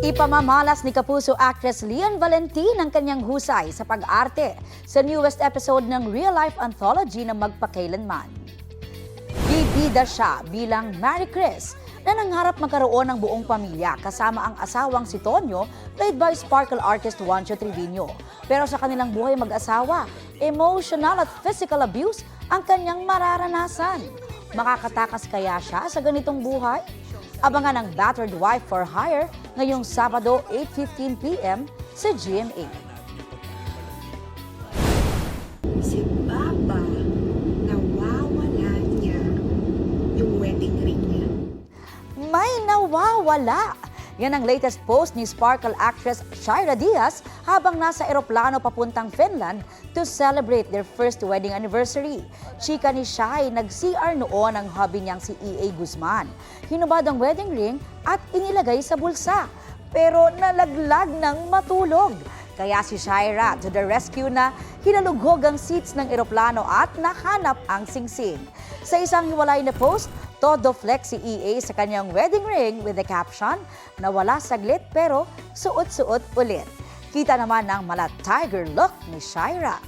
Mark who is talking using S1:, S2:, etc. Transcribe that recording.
S1: Ipamamalas ni Kapuso actress Lian Valentin ang kanyang husay sa pag-arte sa newest episode ng real-life anthology na Magpakailanman. Bibida siya bilang Mary Chris na nangarap magkaroon ng buong pamilya kasama ang asawang si Tonyo, played by sparkle artist Juancho Trevino. Pero sa kanilang buhay mag-asawa, emotional at physical abuse ang kanyang mararanasan. Makakatakas kaya siya sa ganitong buhay? Abangan ang Battered Wife for Hire ngayong Sabado 8:15 p.m. sa GMA.
S2: Si Papa, nawawala niya yung wedding ring niya.
S1: May nawawala! Yan ang latest post ni Sparkle actress Shaira Diaz habang nasa eroplano papuntang Finland to celebrate their first wedding anniversary. Chika ni Shai, nag-CR noon ang hubby niyang si E.A. Guzman. Hinubad ang wedding ring at inilagay sa bulsa, pero nalaglag ng matulog. Kaya si Shaira to the rescue na hinalughog ang seats ng eroplano at nahanap ang singsing. Sa isang hiwalay na post, todo flex si E.A. sa kanyang wedding ring with the caption, "Nawala saglit pero suot-suot ulit." Kita naman ang mala tiger look ni Shaira.